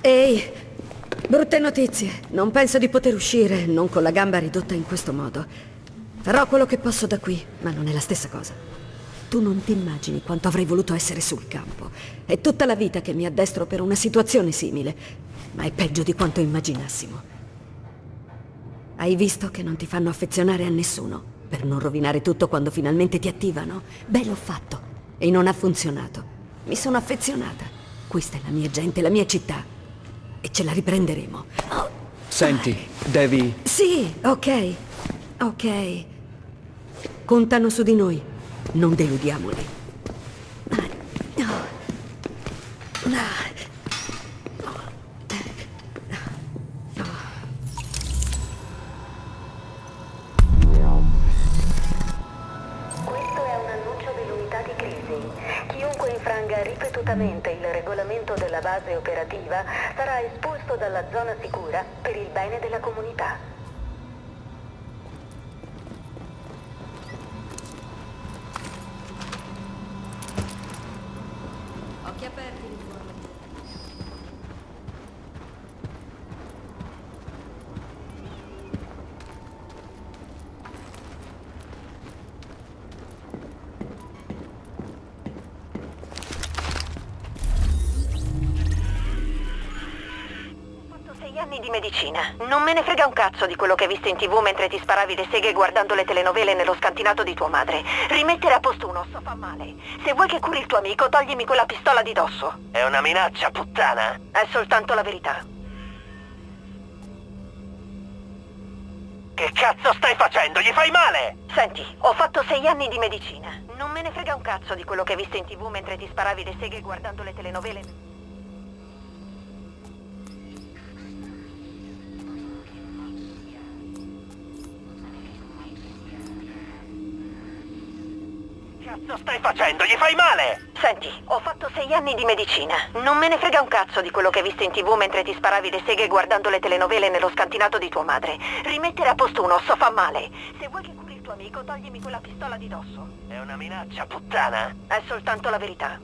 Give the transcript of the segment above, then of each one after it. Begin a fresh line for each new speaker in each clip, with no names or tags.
Ehi, brutte notizie. Non penso di poter uscire, non con la gamba ridotta in questo modo. Farò quello che posso da qui, ma non è la stessa cosa. Tu non ti immagini quanto avrei voluto essere sul campo. È tutta la vita che mi addestro per una situazione simile, ma è peggio di quanto immaginassimo. Hai visto che non ti fanno affezionare a nessuno, per non rovinare tutto quando finalmente ti attivano? Beh, l'ho fatto, e non ha funzionato. Mi sono affezionata. Questa è la mia gente, la mia città. E ce la riprenderemo. Oh.
Senti, devi...
Sì, ok. Ok. Contano su di noi. Non deludiamoli.
Questo è un annuncio dell'unità di crisi. Chiunque infranga ripetutamente il regolamento della base operativa sarà espulso dalla zona sicura per il bene della comunità.
Occhi aperti, riforma.
Ho fatto 6 anni di medicina. Non me ne frega un cazzo di quello che hai visto in TV mentre ti sparavi le seghe guardando le telenovele nello scantinato di tua madre. Rimettere a posto un osso fa male. Se vuoi che curi il tuo amico, toglimi quella pistola di dosso. È una minaccia, puttana? È soltanto la verità. Che cazzo stai facendo? Gli fai male? Senti, ho fatto 6 anni di medicina. Non me ne frega un cazzo di quello che hai visto in TV mentre ti sparavi le seghe guardando le telenovele. Cazzo stai facendo? Gli fai male? Senti, ho fatto 6 anni di medicina. Non me ne frega un cazzo di quello che hai visto in TV mentre ti sparavi le seghe guardando le telenovele nello scantinato di tua madre. Rimettere a posto un osso fa male. Se vuoi che curi il tuo amico, toglimi quella pistola di dosso. È una minaccia, puttana? È soltanto la verità.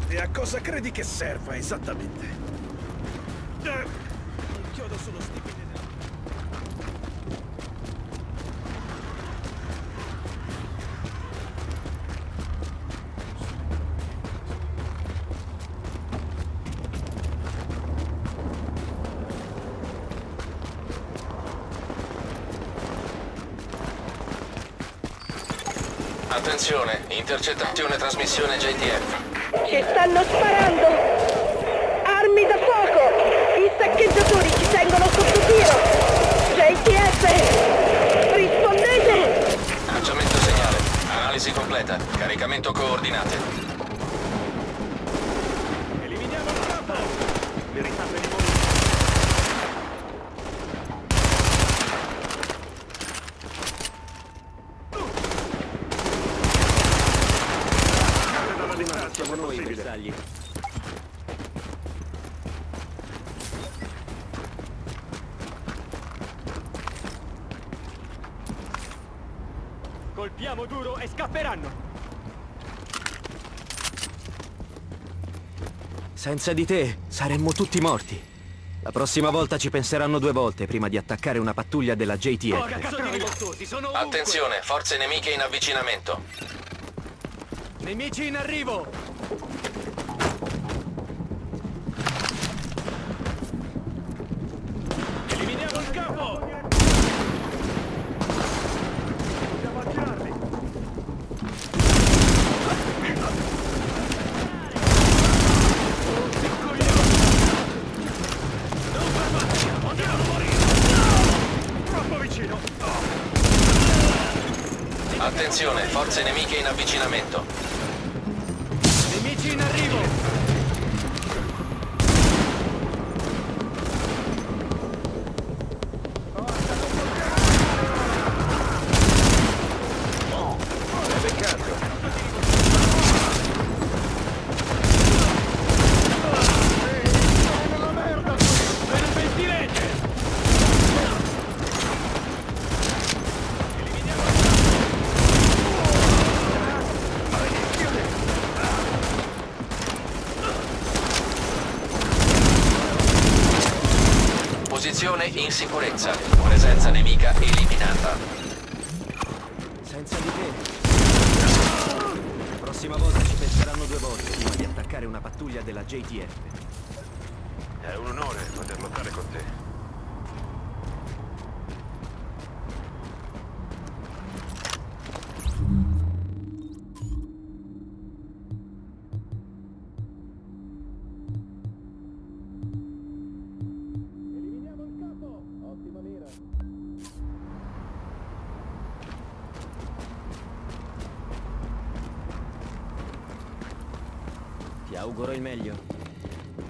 E a cosa credi che serva esattamente? Il chiodo sullo stipite della...
Attenzione, intercettazione trasmissione JTF.
Ci stanno sparando! Armi da fuoco! I saccheggiatori ci tengono sotto tiro! JTF! Rispondete!
Lanciamento segnale. Analisi completa. Caricamento coordinate.
Eliminiamo il capo! Veritate di morire.
Siamo noi, bersagli.
Colpiamo duro e scapperanno!
Senza di te saremmo tutti morti. La prossima volta ci penseranno 2 volte prima di attaccare una pattuglia della JTF.
Cazzo di rivoltosi, sono ovunque!
Attenzione, forze nemiche in avvicinamento.
Nemici in arrivo!
Eliminiamo il capo! Dobbiamo attirarli! Non fermarci! Andiamo a morire! Troppo vicino!
Attenzione, forze nemiche in avvicinamento.
Nemici
In sicurezza. Presenza nemica eliminata.
Senza di te. La prossima volta ci penseranno due volte prima di attaccare una pattuglia della JTF.
È un onore poter lottare con te.
Ti auguro il meglio.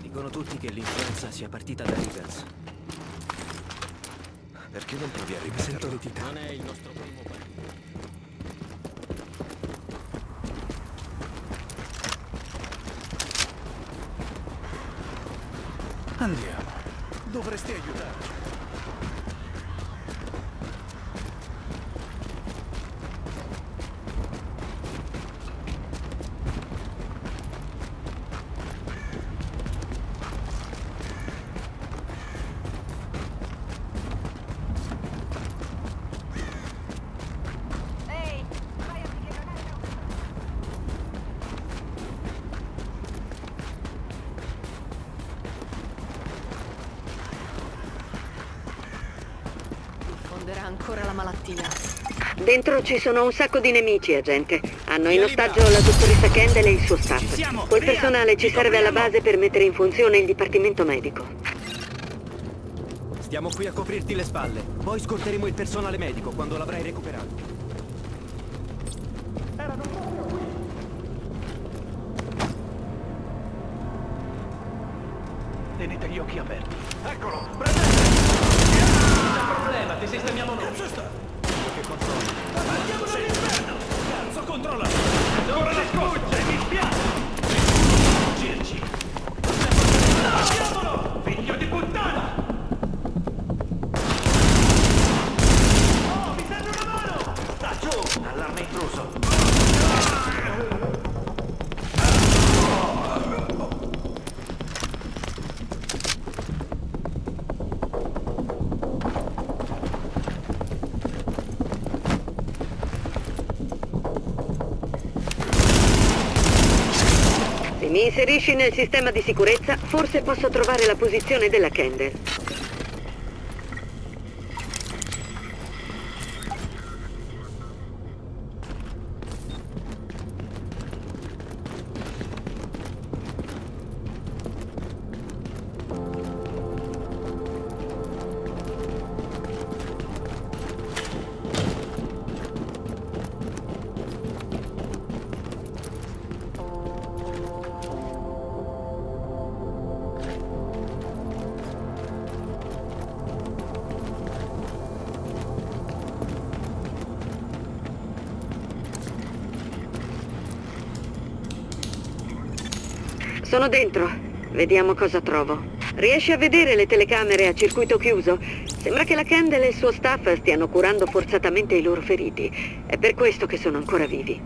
Dicono tutti che l'influenza sia partita da Regals.
Perché non provi a
Sento
ripeterlo?
le dita. Non è il nostro primo partito.
Andiamo. Dovresti aiutarci.
Ehi, vai a finire granello.
Diffonderà ancora la malattia.
Dentro ci sono un sacco di nemici, agente. Hanno in ostaggio la dottoressa Kendall e il suo staff. Quel personale ci serve alla base per mettere in funzione il dipartimento medico.
Stiamo qui a coprirti le spalle. Poi scorteremo il personale medico quando l'avrai recuperato.
Tenete gli occhi aperti. Eccolo!
Problema, ti sistemiamo noi.
Cazzo sta?
Che controlli?
Andiamo all'inferno! Cazzo, controlla! Ora la sfugge, mi spiace! Girci! Andiamolo! Figlio di puttana! Oh, mi serve una mano! Sta giù! Allarme intruso!
Se mi inserisci nel sistema di sicurezza, forse posso trovare la posizione della Kendall. Sono dentro. Vediamo cosa trovo. Riesci a vedere le telecamere a circuito chiuso? Sembra che la Kendall e il suo staff stiano curando forzatamente i loro feriti. È per questo che sono ancora vivi.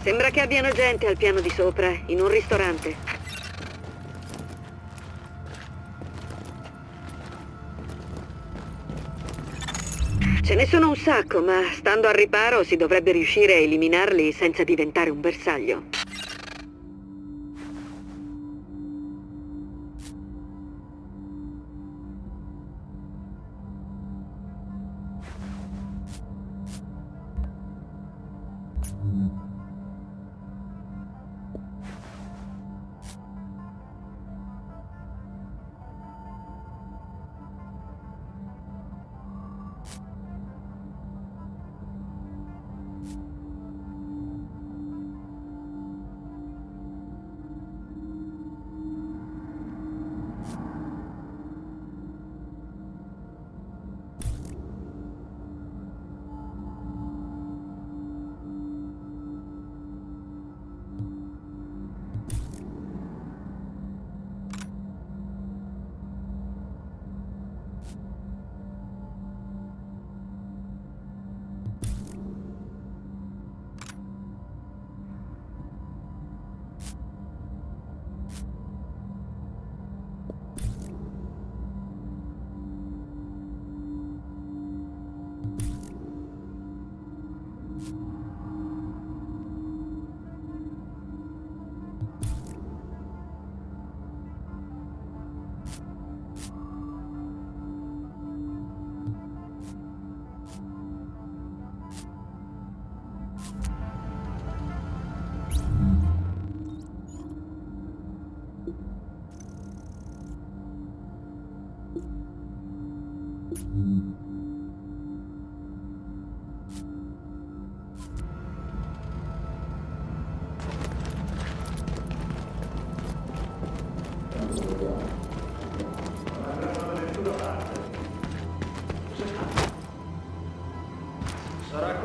Sembra che abbiano gente al piano di sopra, in un ristorante. Ce ne sono un sacco, ma stando al riparo si dovrebbe riuscire a eliminarli senza diventare un bersaglio.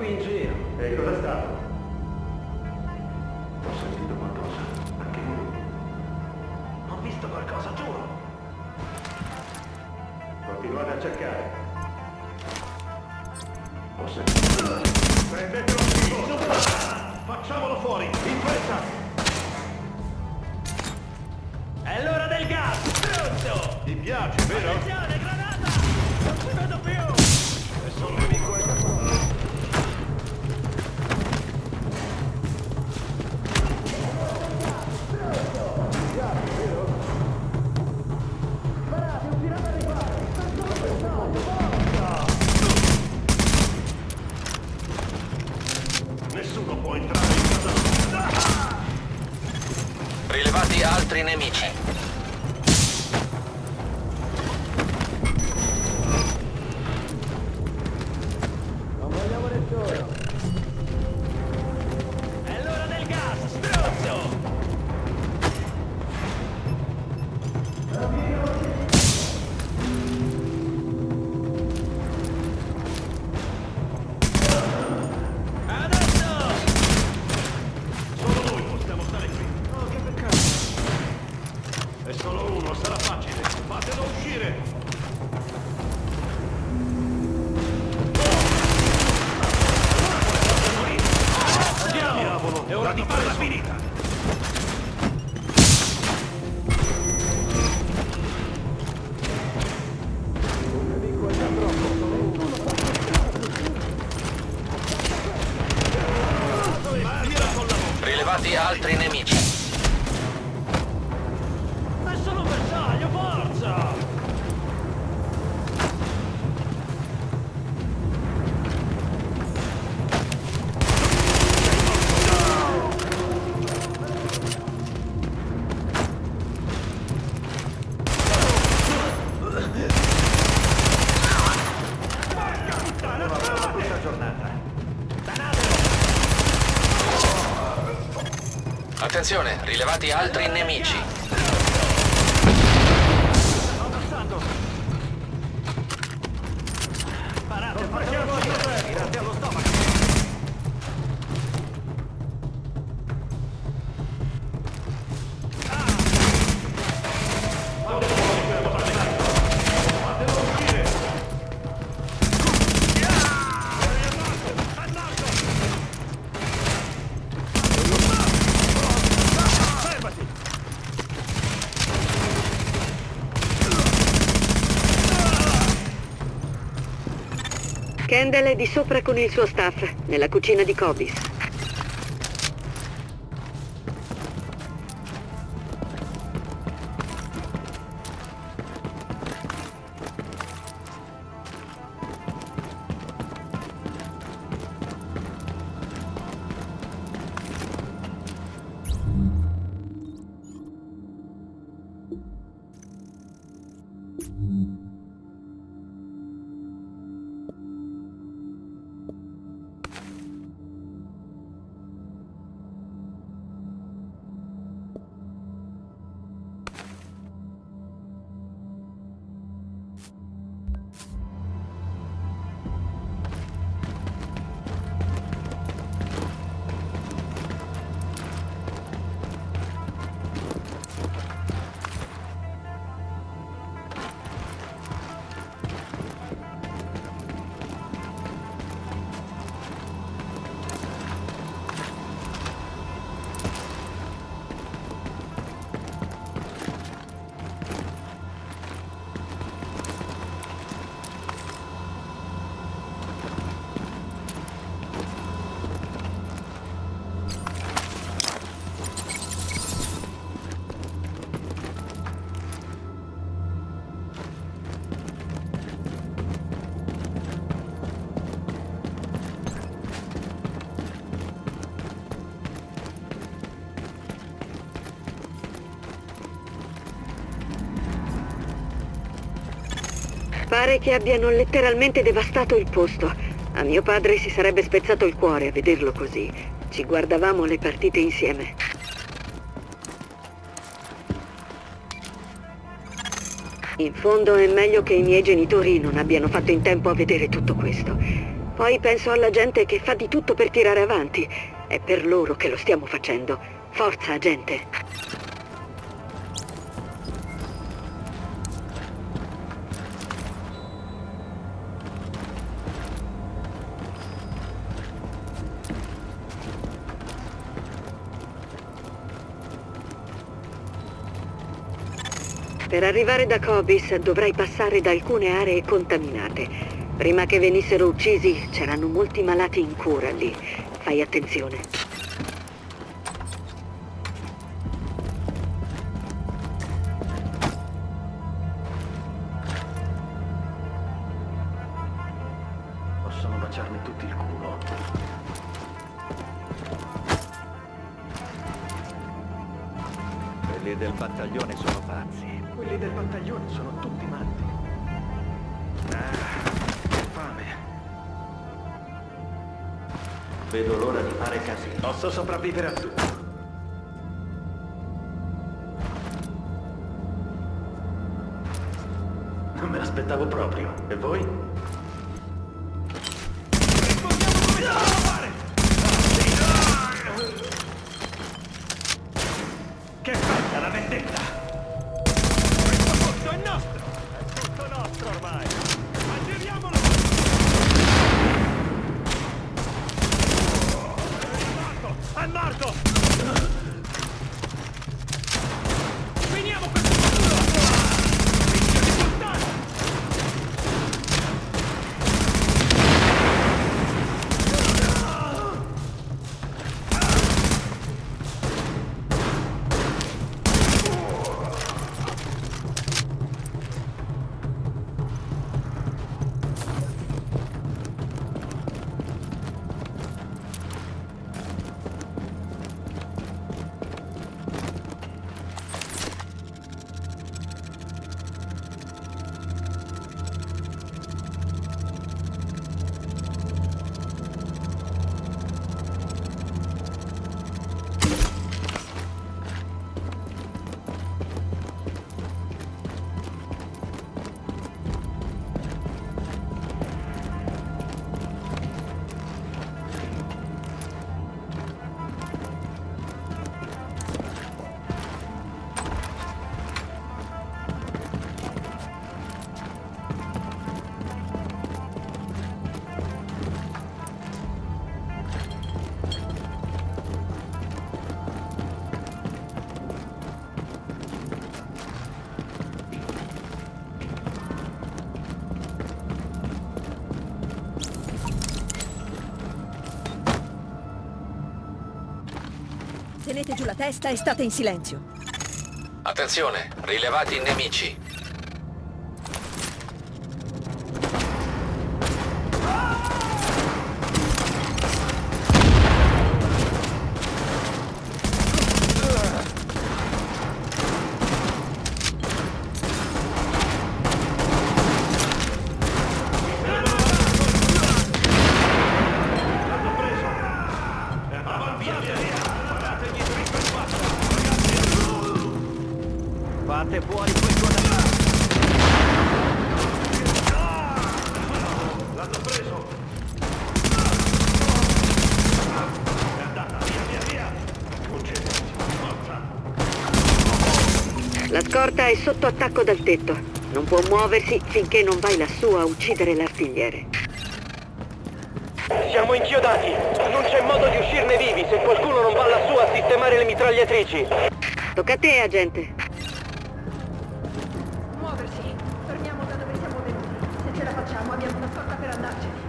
qui in giro.
E cosa è stato? Ho sentito qualcosa. Anche io. Ho visto qualcosa, giuro. Continuate a cercare. Ho sentito. Prendetelo vivo! Facciamolo fuori, in fretta!
È l'ora del gas! Pronto!
Ti piace, vero?
Attenzione, granata! Non ci vedo più!
Nessun nemico è qua. Nessuno può entrare in casa nostra.
Rilevati altri nemici.
È l'ora del gas! Stronzo! Adesso!
Solo noi possiamo stare qui. Oh, che peccato. È solo uno, sarà facile. Fatelo uscire. Diavolo, è ora di farla finita.
Rilevati altri nemici.
È solo un bersaglio, forza!
Attenzione, rilevati altri nemici.
Parate, fatelo uscire! Mirate allo stomaco!
Kendall è di sopra con il suo staff, nella cucina di Cobis. Pare che abbiano letteralmente devastato il posto. A mio padre si sarebbe spezzato il cuore a vederlo così. Ci guardavamo le partite insieme. In fondo è meglio che i miei genitori non abbiano fatto in tempo a vedere tutto questo.
Poi penso alla gente che fa di tutto per tirare avanti. È per loro che lo stiamo facendo. Forza, agente. Per arrivare da Cobis dovrai passare da alcune aree contaminate. Prima che venissero uccisi c'erano molti malati in cura lì. Fai attenzione.
Possono baciarmi tutti il culo.
Quelli del battaglione sono pazzi.
Quelli del battaglione sono tutti matti. Che fame. Vedo l'ora di fare casino. Posso sopravvivere a tutto. Non me l'aspettavo proprio. E voi? Rispondiamo come dobbiamo fare! Che fatta la vendetta! Questo posto è nostro! È tutto nostro ormai! Aggiriamolo! È morto! Finiamo questo futuro! Figlio di puttana!
Tenete giù la testa e state in silenzio.
Attenzione, rilevati i nemici.
Fate fuori quel tuo da...
L'hanno preso! È andata, via! Concentrati, forza!
La scorta è sotto attacco dal tetto. Non può muoversi finché non vai lassù a uccidere l'artigliere.
Siamo inchiodati! Non c'è modo di uscirne vivi se qualcuno non va lassù a sistemare le mitragliatrici!
Tocca a te, agente.
Muoversi. Torniamo da dove siamo venuti. Se ce la facciamo, abbiamo una scorta per andarcene.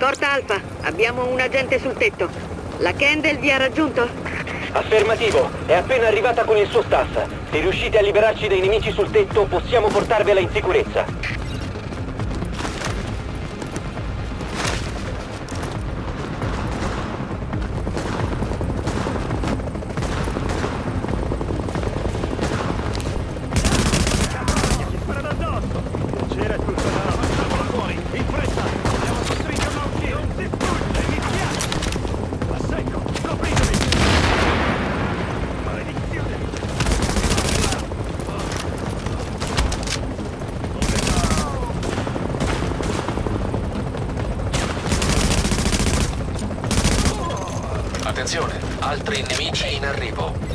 Scorta Alfa, abbiamo un agente sul tetto. La Kendall vi ha raggiunto?
Affermativo, è appena arrivata con il suo staff. Se riuscite a liberarci dai nemici sul tetto, possiamo portarvela in sicurezza.
Attenzione, altri nemici in arrivo.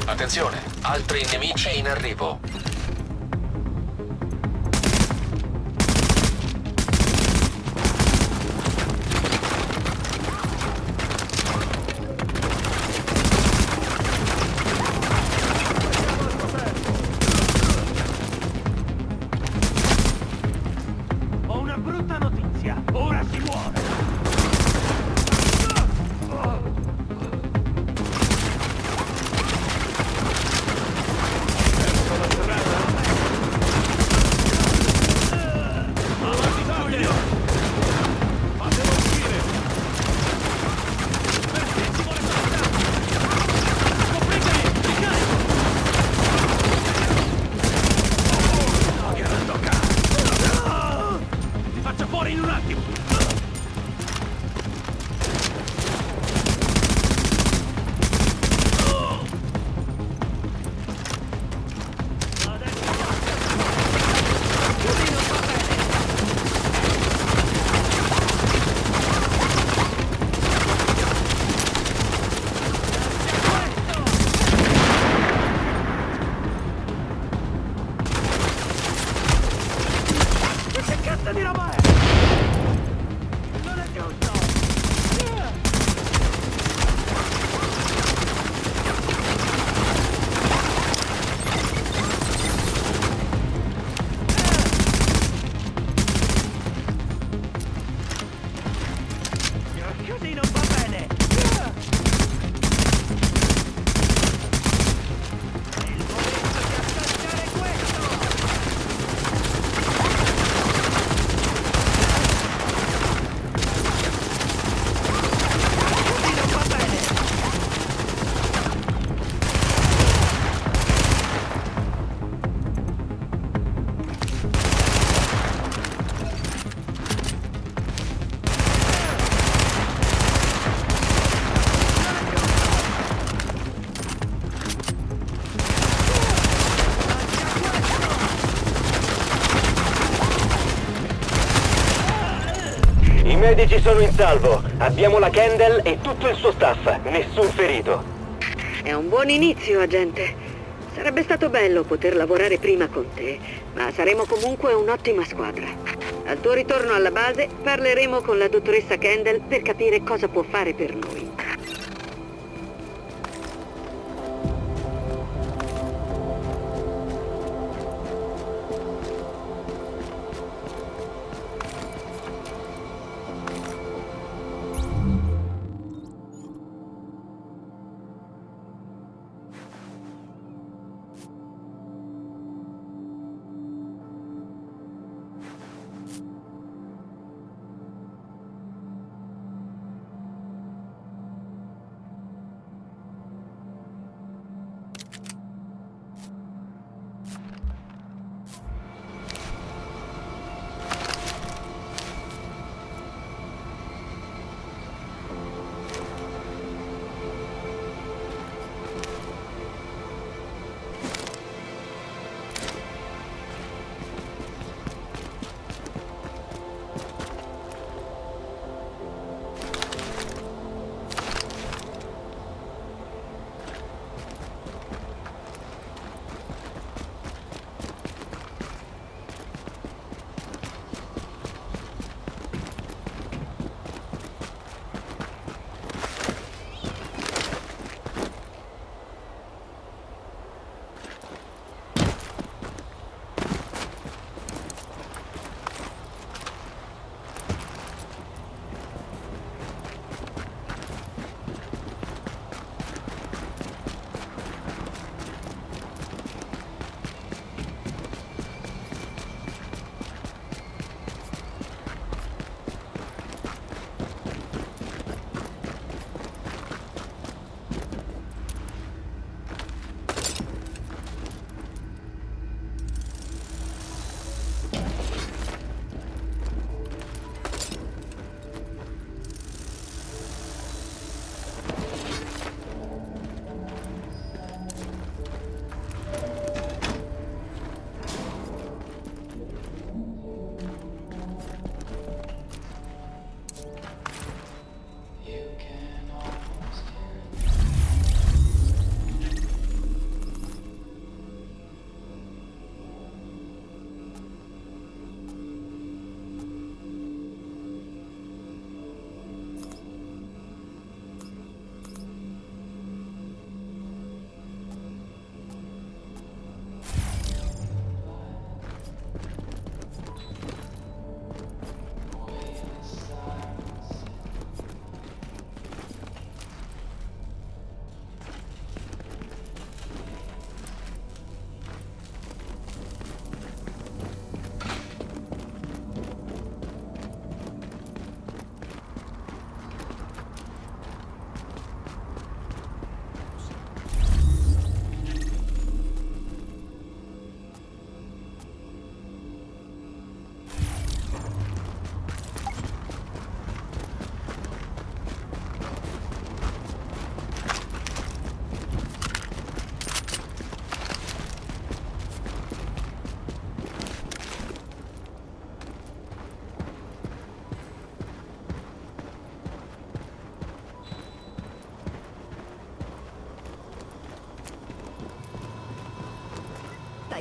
Attenzione, altri nemici in arrivo.
Ho una brutta notizia. Ora si muore. Fuori in un attimo! Che cazzo di roba è? Non è giusto! Così non va bene! È il momento di attaccare questo! Così non va bene!
I medici sono in salvo. Abbiamo la Kendall e tutto il suo staff. Nessun ferito.
È un buon inizio, agente. Sarebbe stato bello poter lavorare prima con te, ma saremo comunque un'ottima squadra. Al tuo ritorno alla base parleremo con la dottoressa Kendall per capire cosa può fare per noi.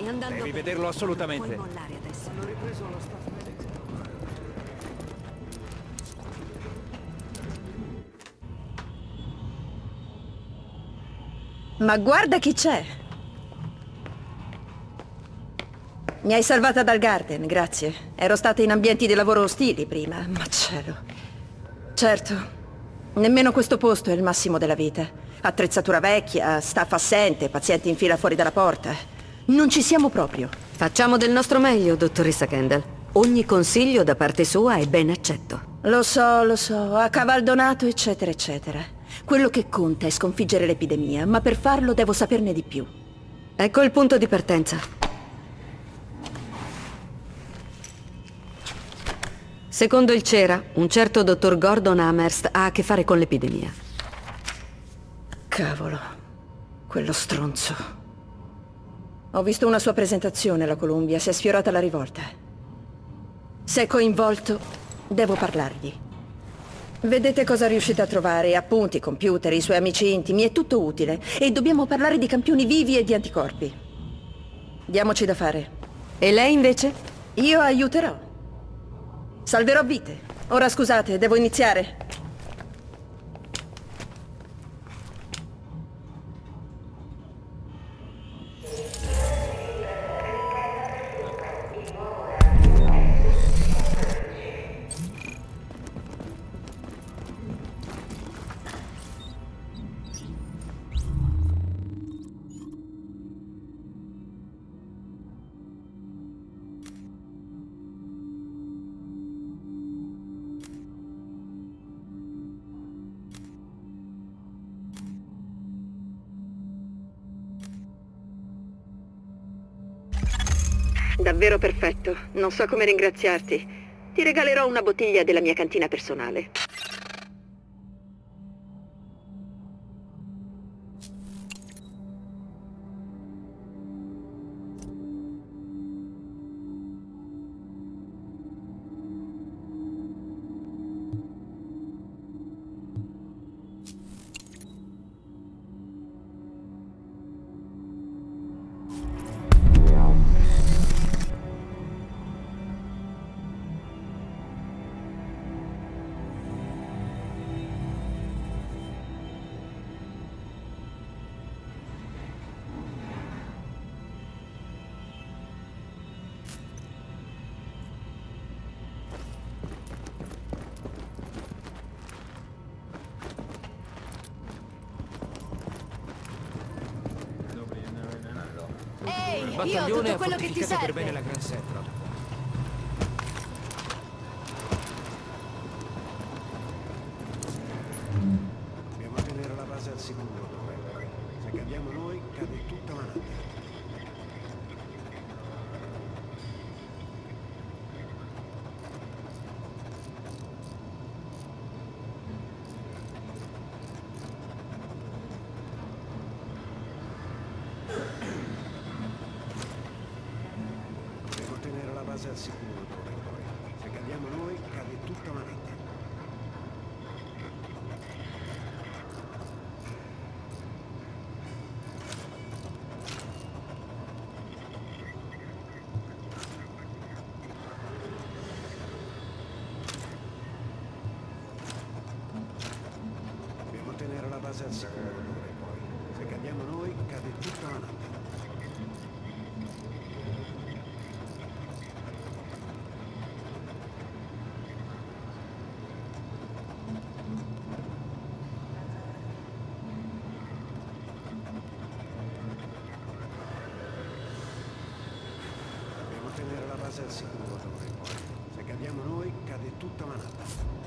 Stai andando
Devi
bene.
vederlo assolutamente.
Non puoi mollare adesso.
Hanno ripreso lo staff medico.
Ma guarda chi c'è! Mi hai salvata dal Garden, grazie. Ero stata in ambienti di lavoro ostili prima, ma cielo. Certo, nemmeno questo posto è il massimo della vita. Attrezzatura vecchia, staff assente, pazienti in fila fuori dalla porta. Non ci siamo proprio.
Facciamo del nostro meglio, dottoressa Kendall. Ogni consiglio da parte sua è ben accetto.
Lo so, a cavaldonato, eccetera, eccetera. Quello che conta è sconfiggere l'epidemia, ma per farlo devo saperne di più.
Ecco il punto di partenza. Secondo il CERA, un certo dottor Gordon Amherst ha a che fare con l'epidemia.
Cavolo, quello stronzo. Ho visto una sua presentazione alla Columbia, si è sfiorata la rivolta. Se è coinvolto, devo parlargli. Vedete cosa riuscite a trovare, appunti, computer, i suoi amici intimi, è tutto utile. E dobbiamo parlare di campioni vivi e di anticorpi. Diamoci da fare.
E lei invece?
Io aiuterò. Salverò vite. Ora scusate, devo iniziare. Davvero perfetto. Non so come ringraziarti. Ti regalerò una bottiglia della mia cantina personale.
Il battaglione ha fortificato per bene la Grand Central.
Dobbiamo tenere la base al sicuro. Se cadiamo noi, cade tutta la natte. Dobbiamo tenere la base al sicuro, poi. Se cadiamo noi, cade tutta la natte. Dobbiamo tenere la base al sicuro, poi. Se cadiamo noi, cade tutta la natte. Dobbiamo tenere la base al sicuro, poi. Se cadiamo noi, cade tutta la natte.